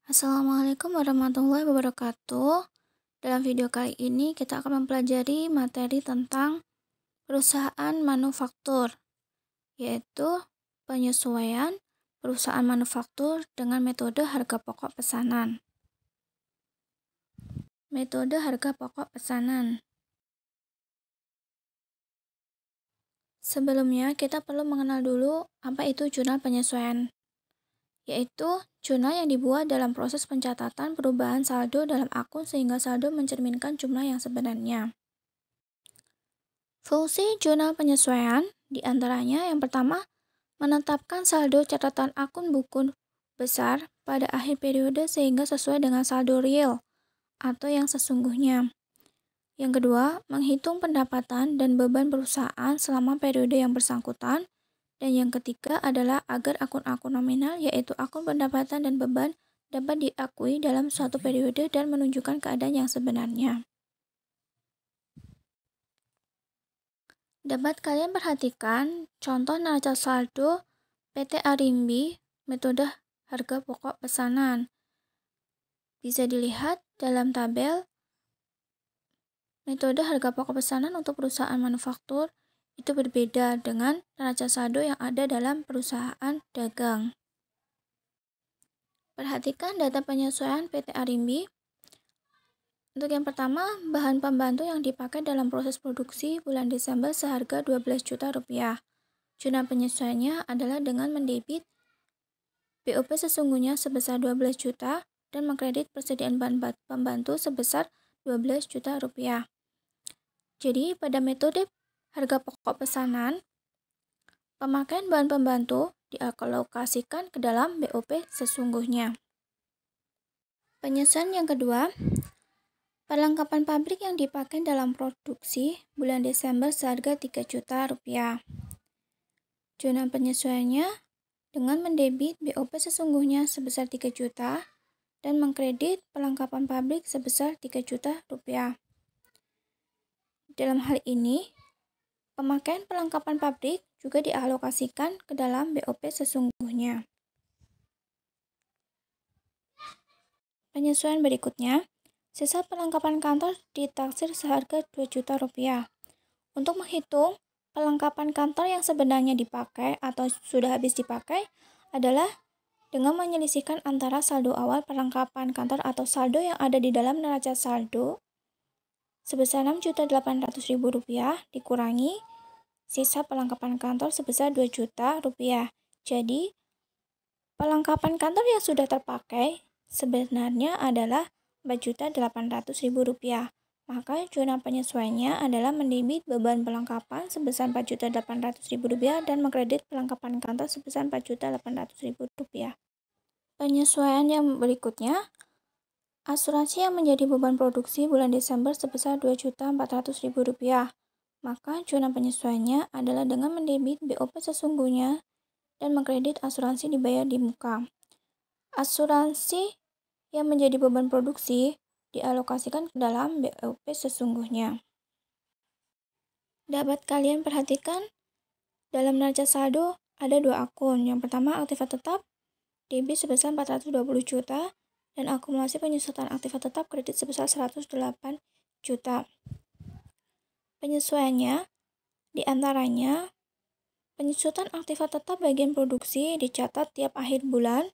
Assalamualaikum warahmatullahi wabarakatuh. Dalam video kali ini kita akan mempelajari materi tentang perusahaan manufaktur, yaitu penyesuaian perusahaan manufaktur dengan metode harga pokok pesanan. Metode harga pokok pesanan. Sebelumnya kita perlu mengenal dulu apa itu jurnal penyesuaian, yaitu jurnal yang dibuat dalam proses pencatatan perubahan saldo dalam akun sehingga saldo mencerminkan jumlah yang sebenarnya. Fungsi jurnal penyesuaian diantaranya yang pertama, menetapkan saldo catatan akun buku besar pada akhir periode sehingga sesuai dengan saldo real atau yang sesungguhnya. Yang kedua, menghitung pendapatan dan beban perusahaan selama periode yang bersangkutan. Dan yang ketiga adalah agar akun-akun nominal yaitu akun pendapatan dan beban dapat diakui dalam suatu periode dan menunjukkan keadaan yang sebenarnya. Dapat kalian perhatikan contoh neraca saldo PT Arimbi metode harga pokok pesanan. Bisa dilihat dalam tabel metode harga pokok pesanan untuk perusahaan manufaktur itu berbeda dengan neraca saldo yang ada dalam perusahaan dagang. Perhatikan data penyesuaian PT Arimbi. Untuk yang pertama, bahan pembantu yang dipakai dalam proses produksi bulan Desember seharga 12 juta rupiah. Jurnal penyesuaiannya adalah dengan mendebit BOP sesungguhnya sebesar 12 juta dan mengkredit persediaan bahan pembantu sebesar 12 juta rupiah. Jadi, pada metode harga pokok pesanan, pemakaian bahan pembantu dialokasikan ke dalam BOP sesungguhnya. Penyesuaian yang kedua, perlengkapan pabrik yang dipakai dalam produksi bulan Desember seharga 3 juta rupiah. Jurnal penyesuaiannya dengan mendebit BOP sesungguhnya sebesar 3 juta dan mengkredit perlengkapan pabrik sebesar 3 juta rupiah. Dalam hal ini, pemakaian perlengkapan pabrik juga dialokasikan ke dalam BOP sesungguhnya. Penyesuaian berikutnya, sisa perlengkapan kantor ditaksir seharga 2 juta rupiah. Untuk menghitung perlengkapan kantor yang sebenarnya dipakai atau sudah habis dipakai adalah dengan menyelisihkan antara saldo awal perlengkapan kantor atau saldo yang ada di dalam neraca saldo sebesar Rp6.800.000 dikurangi sisa perlengkapan kantor sebesar Rp2 juta. Jadi, perlengkapan kantor yang sudah terpakai sebenarnya adalah Rp4.800.000. Maka jurnal penyesuaiannya adalah mendebit beban perlengkapan sebesar Rp4.800.000 dan mengkredit perlengkapan kantor sebesar Rp4.800.000. Penyesuaian yang berikutnya, asuransi yang menjadi beban produksi bulan Desember sebesar Rp2.400.000. Maka jurnal penyesuaiannya adalah dengan mendebit BOP sesungguhnya dan mengkredit asuransi dibayar di muka. Asuransi yang menjadi beban produksi dialokasikan ke dalam BOP sesungguhnya. Dapat kalian perhatikan dalam neraca saldo ada dua akun. Yang pertama aktiva tetap debit sebesar 420 juta dan akumulasi penyusutan aktiva tetap kredit sebesar 108 juta. Penyesuaiannya diantaranya penyusutan aktiva tetap bagian produksi dicatat tiap akhir bulan.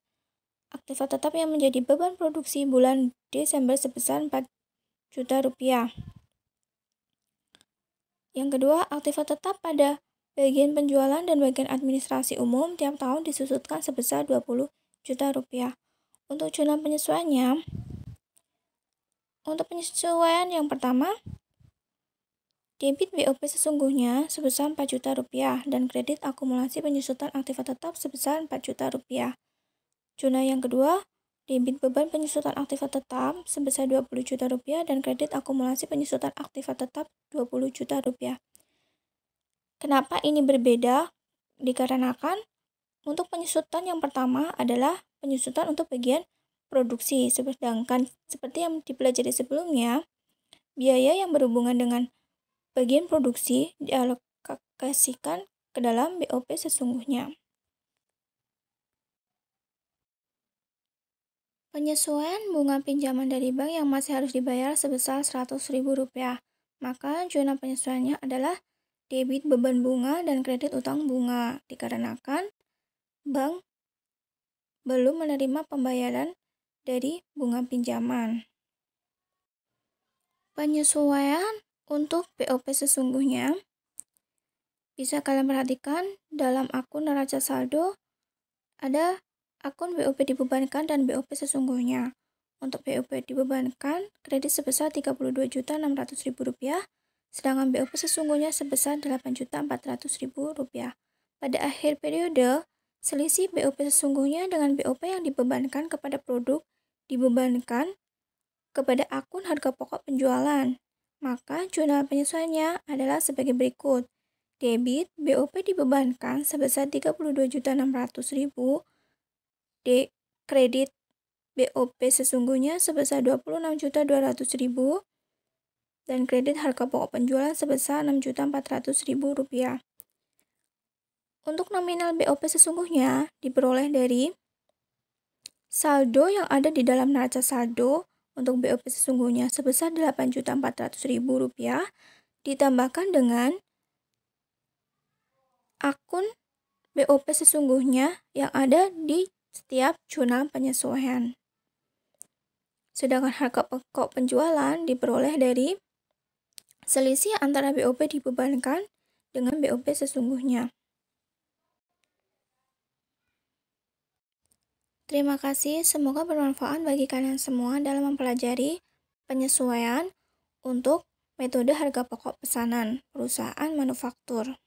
Aktiva tetap yang menjadi beban produksi bulan Desember sebesar 4 juta rupiah. Yang kedua, aktiva tetap pada bagian penjualan dan bagian administrasi umum tiap tahun disusutkan sebesar 20 juta rupiah. Untuk jurnal penyesuaiannya, untuk penyesuaian yang pertama, debit BOP sesungguhnya sebesar 4 juta rupiah dan kredit akumulasi penyusutan aktiva tetap sebesar 4 juta rupiah. Jurnal yang kedua, debit beban penyusutan aktiva tetap sebesar 20 juta rupiah dan kredit akumulasi penyusutan aktiva tetap 20 juta rupiah. Kenapa ini berbeda? Dikarenakan untuk penyusutan yang pertama adalah penyusutan untuk bagian produksi, sedangkan seperti yang dipelajari sebelumnya, biaya yang berhubungan dengan bagian produksi dialokasikan ke dalam BOP sesungguhnya. Penyesuaian bunga pinjaman dari bank yang masih harus dibayar sebesar Rp100.000. Maka zona penyesuaiannya adalah debit beban bunga dan kredit utang bunga, dikarenakan bank belum menerima pembayaran dari bunga pinjaman. Penyesuaian untuk BOP sesungguhnya bisa kalian perhatikan dalam akun neraca saldo ada akun BOP dibebankan dan BOP sesungguhnya. Untuk BOP dibebankan kredit sebesar Rp32.600.000, sedangkan BOP sesungguhnya sebesar Rp8.400.000. Pada akhir periode, selisih BOP sesungguhnya dengan BOP yang dibebankan kepada produk dibebankan kepada akun harga pokok penjualan. Maka jurnal penyesuaiannya adalah sebagai berikut. Debit BOP dibebankan sebesar Rp32.600.000, kredit BOP sesungguhnya sebesar Rp26.200.000, dan kredit harga pokok penjualan sebesar Rp6.400.000. Untuk nominal BOP sesungguhnya diperoleh dari saldo yang ada di dalam neraca saldo. Untuk BOP sesungguhnya sebesar Rp8.400.000 ditambahkan dengan akun BOP sesungguhnya yang ada di setiap jurnal penyesuaian. Sedangkan harga pokok penjualan diperoleh dari selisih antara BOP dibebankan dengan BOP sesungguhnya. Terima kasih, semoga bermanfaat bagi kalian semua dalam mempelajari penyesuaian untuk metode harga pokok pesanan perusahaan manufaktur.